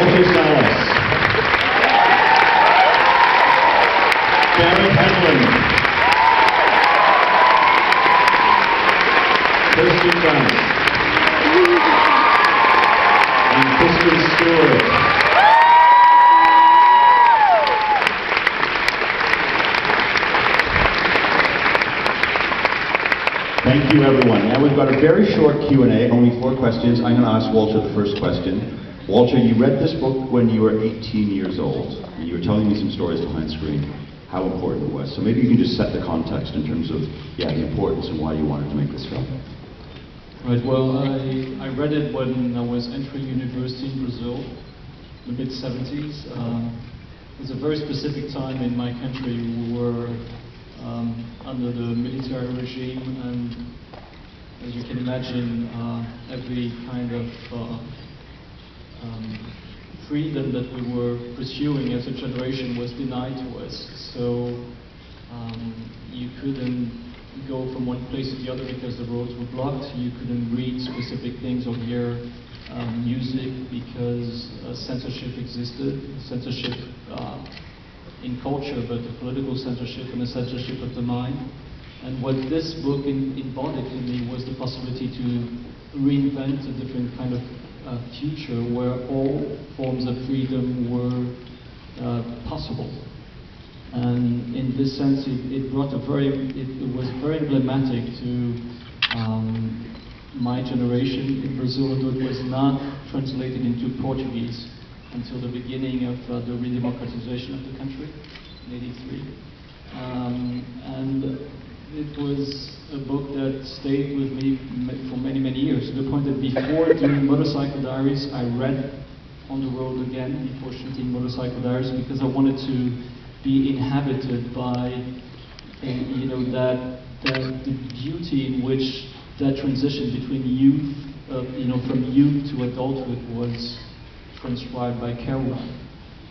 Walter Salas, Darren Hedlund, Kirsten Dunst, and Kristen Stewart. Thank you, everyone. Now we've got a very short Q&A, only 4 questions. I'm going to ask Walter the first question. Walter, you read this book when you were 18 years old, and you were telling me some stories behind screen, how important it was. So maybe you can just set the context in terms of, the importance and why you wanted to make this film. Right, well, I read it when I was entering university in Brazil, in the mid-70s. It was a very specific time in my country. We were under the military regime, and as you can imagine, every kind of freedom that we were pursuing as a generation was denied to us. So you couldn't go from one place to the other because the roads were blocked. You couldn't read specific things or hear music because censorship existed. Censorship in culture, but the political censorship and the censorship of the mind. And what this book embodied in me was the possibility to reinvent a different kind of future where all forms of freedom were possible. And in this sense, it was very emblematic to my generation in Brazil, although it was not translated into Portuguese until the beginning of the redemocratization of the country in '83. And it was a book that stayed with me for many, many years, to the point that before doing Motorcycle Diaries, I read On the Road Again before shooting Motorcycle Diaries, because I wanted to be inhabited by, the beauty in which that transition between youth, from youth to adulthood was transcribed by Kerouac.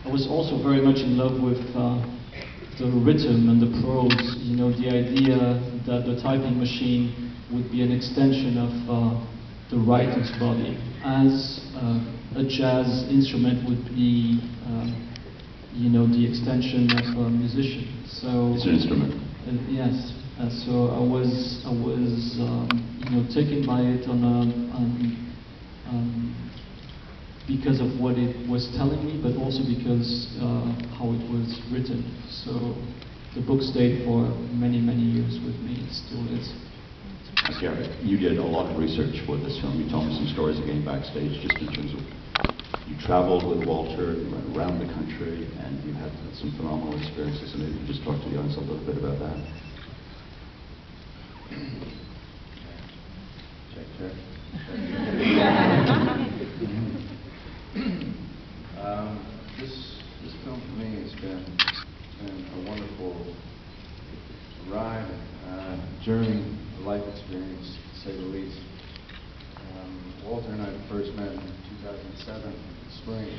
I was also very much in love with the rhythm and the prose, the idea that the typing machine would be an extension of the writer's body, as a jazz instrument would be, the extension of a musician. So it's an instrument. Yes. So I was, taken by it because of what it was telling me, but also because how it was written. So the book stayed for many, many years with me. It still is. Garrett, you did a lot of research for this film. You told me some stories again backstage, just in terms of you traveled with Walter, you went around the country, and you had some phenomenal experiences. And maybe you can just talk to the audience a little bit about that. Check. This film for me has been a wonderful ride, journey, a life experience, to say the least. Walter and I first met in 2007, spring,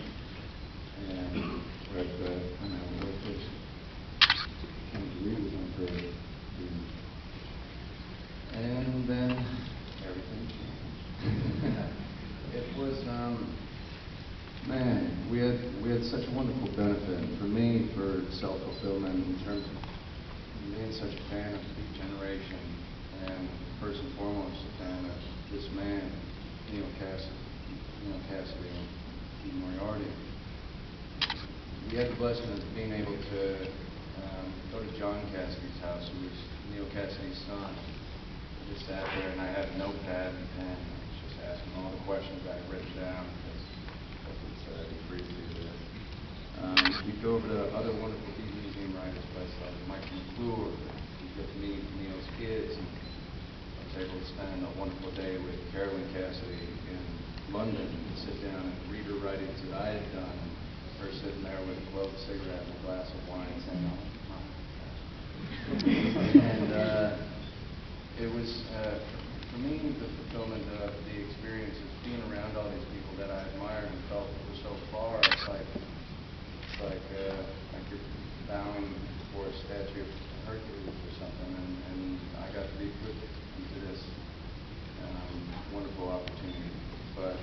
and we're at the workplace. Came to read with him for and then everything changed. It was, we had such a wonderful benefit for me, for self-fulfillment, in terms of being such a fan of Beat Generation, and first and foremost a fan of this man, Neal Cassady and Pete Moriarty. We had the blessing of being able to go to John Cassady's house, who was Neal Cassady's son. I just sat there and I had a notepad and pen. I was just asking all the questions I had written down, because it's free to do that. We'd go over to other wonderful Beat Museum writers, like Michael McClure. We'd get to meet Neal's kids, and I was able to spend a wonderful day with Carolyn Cassady in London and sit down and read her writings that I had done. Her sitting there with a clove cigarette and a glass of wine saying, "Oh, my gosh." And it was, for me, the fulfillment of the experience of being around all these people that I admired and felt were so far. It's like you're bowing before a statue of Hercules or something, and I got to be put into this wonderful opportunity. But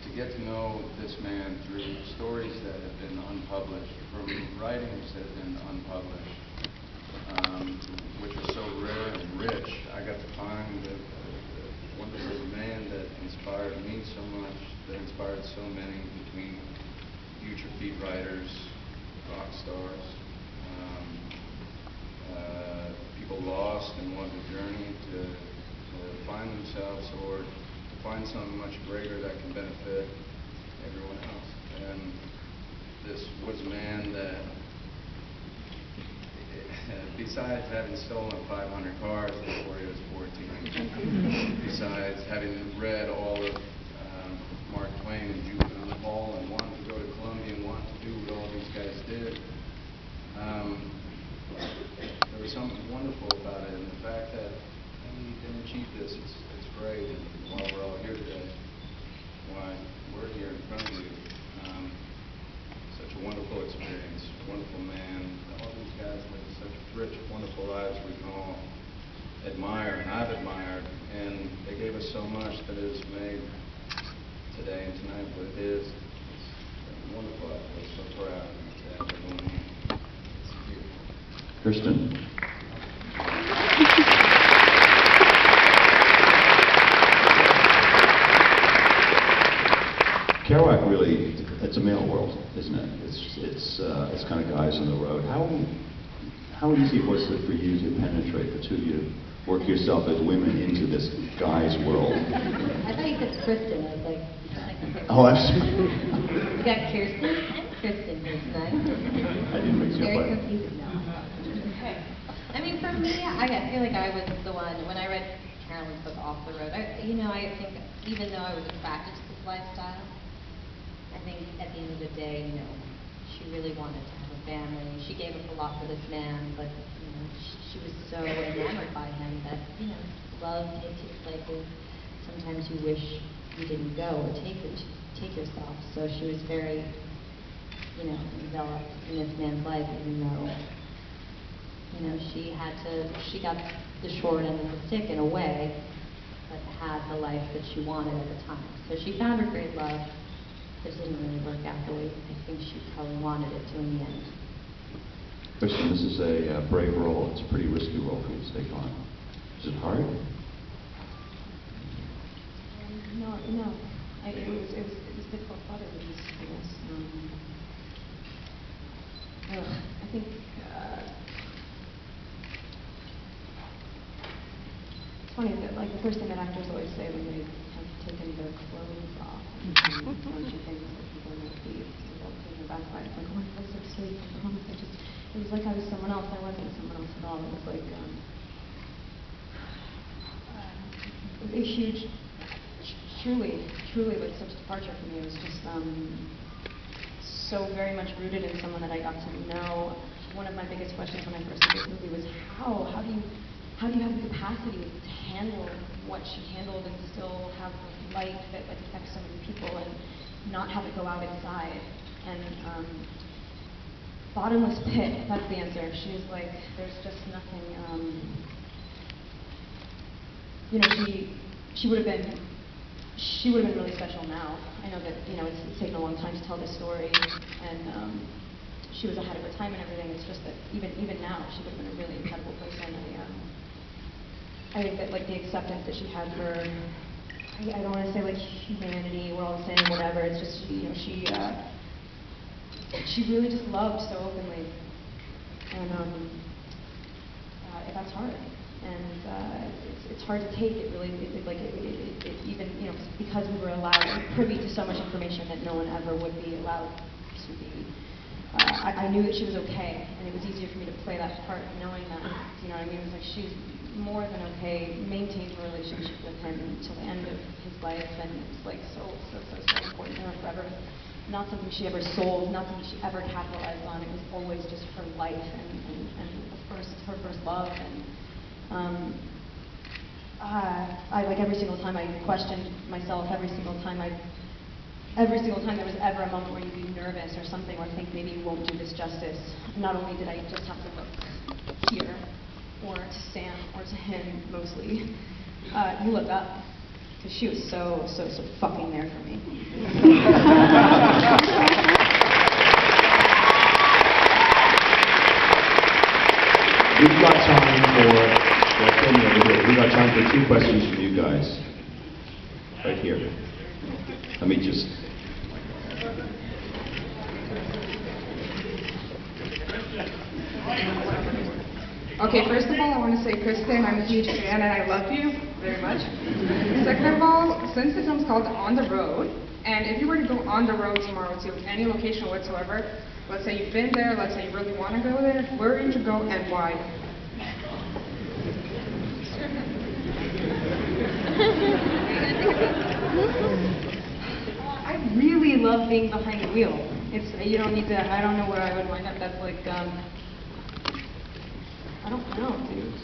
to get to know this man through stories that have been unpublished, from writings that have been unpublished, which are so rare and rich. I got to find a wonderful man that inspired me so much, that inspired so many, between future beat writers, rock stars, people lost and want to journey to find themselves, or to find something much greater that can benefit everyone else. And this was a man that, besides having stolen 500 cars before he was 14, besides having read all of Mark Twain and Juvenile Hall and wanting to go to Columbia and wanting to do what all these guys did, there was something wonderful about it, and the fact that he didn't achieve this, it's great. And while we're all here today, why we're here in front of you, such a wonderful experience, wonderful man. All these guys live such rich, wonderful lives we can all admire, and I've admired, and they gave us so much that has made today and tonight what it is. It's wonderful. I feel so proud to have everyone here. It's beautiful. Kirsten. Kerouac really, it's a male world, isn't it? It's kind of guys on the road. How easy was it for you to penetrate, the two of you, work yourself as women into this guy's world? I thought you said Kristen. I was like, Oh, absolutely. you got Kirsten and Kristen here tonight. I didn't mix you up. Very confusing. No. Okay. I mean, for me, I feel like I was the one, when I read Carolyn's book, Off the Road, I think even though I was attracted to this lifestyle, I think at the end of the day, she really wanted to have a family. She gave up a lot for this man, but, she was so enamored by him that, love takes its places. Sometimes you wish you didn't go or take yourself. So she was very, enveloped in this man's life, even though, she got the short end of the stick in a way, but had the life that she wanted at the time. So she found her great love, but it didn't really work out the way I think she probably wanted it to in the end. Kristen, this is a brave role. It's a pretty risky role for you to take on. Is it hard? No. It was difficult for other reasons, I guess. I think it's funny that the first thing that actors always say when they have taken their clothes off and a bunch of things that people might be taken aback by. It's like, oh my God, so sweet. I promise. It was like I was someone else. I wasn't someone else at all. It was like a huge. Truly, like such a departure for me. It was just so very much rooted in someone that I got to know. One of my biggest questions when I first did this movie was how do you have the capacity to handle what she handled and still have light that affects so many people and not have it go out inside? And bottomless pit, that's the answer. She was like, there's just nothing. She would have been really special now. I know that it's taken a long time to tell this story, and she was ahead of her time and everything. It's just that even now, she would have been a really incredible person. I think that the acceptance that she had for, I don't want to say humanity, we're all the same, whatever. It's just she really just loved so openly, and that's hard. And it's hard to take. It really, even because we were privy to so much information that no one ever would be allowed to be. I knew that she was okay, and it was easier for me to play that part, knowing that. You know what I mean? It was like she's more than okay. Maintained a relationship with him until the end of his life, and it's so important to her forever. Not something she ever sold, not something she ever capitalized on. It was always just her life and her first love. And I every single time I questioned myself, every single time there was ever a moment where you'd be nervous or something, or think maybe you won't do this justice. Not only did I just have to look here, or to Sam, or to him mostly, you look up. because she was so fucking there for me. We've got time for, well, Kenny over here. We've got time for 2 questions from you guys. Right here. Let me just... Okay, first of all, I want to say, Kristen, I'm a huge fan and I love you very much. Second of all, since the film's called On the Road, and if you were to go on the road tomorrow to any location whatsoever, let's say you've been there, let's say you really want to go there, where would you go and why? I really love being behind the wheel. It's, you don't need to, I don't know where I would wind up. That's like, I don't know, dude.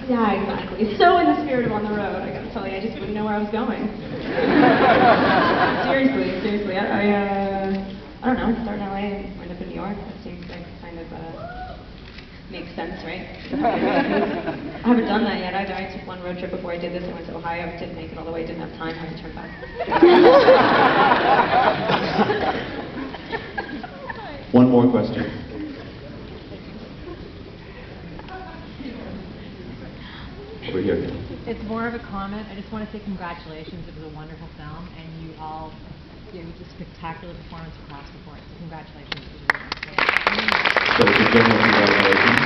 Yeah, exactly. So in the spirit of On the Road, I gotta tell you, I just wouldn't know where I was going. seriously. I don't know, start in LA and wind up in New York. That seems like kind of, makes sense, right? I haven't done that yet either. I took one road trip before I did this. I went to Ohio, didn't make it all the way, didn't have time, had to turn back. One more question. Over here. It's more of a comment. I just want to say congratulations. It was a wonderful film, and you all gave a spectacular performance across the board. So congratulations. It was really nice. So it's a general congratulations.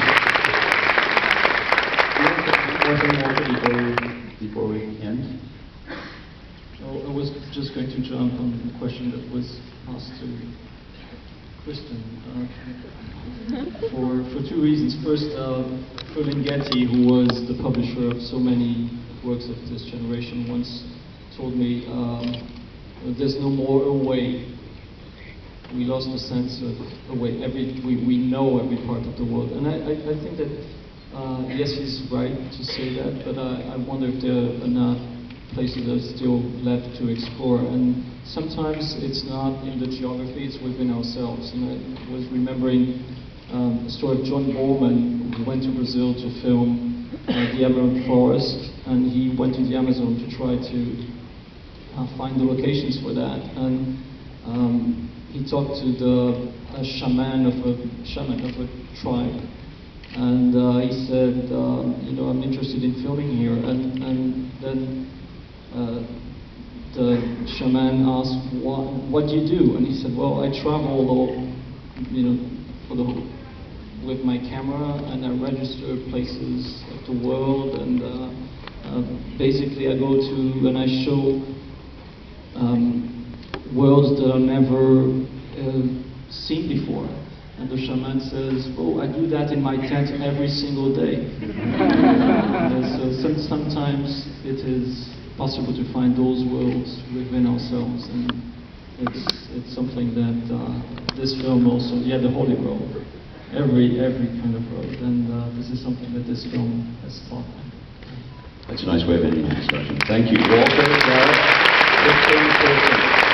One thing more before we end? Oh, I was just going to jump on the question that was asked to Kristen for 2 reasons. First, Ferlinghetti, who was the publisher of so many works of this generation, once told me, there's no more a way. We lost the sense of a way. We know every part of the world. And I think that, yes, he's right to say that, but I wonder if there are enough places that are still left to explore. And sometimes it's not in the geography, it's within ourselves. And I was remembering the story of John Borman, who went to Brazil to film the Amazon forest, and he went to the Amazon to try to find the locations for that. And he talked to a shaman of a tribe, and he said, I'm interested in filming here. And then the shaman asked, what do you do? And he said, well, I travel, with my camera, and I register places of the world, and basically I go to and I show worlds that are never seen before. And the shaman says, oh, I do that in my tent every single day. So sometimes it is possible to find those worlds within ourselves, and it's something that this film also, the Holy Road, every kind of road, and this is something that this film has taught me. That's a nice way of ending the discussion. Thank you, Walter, Gareth, Kristen,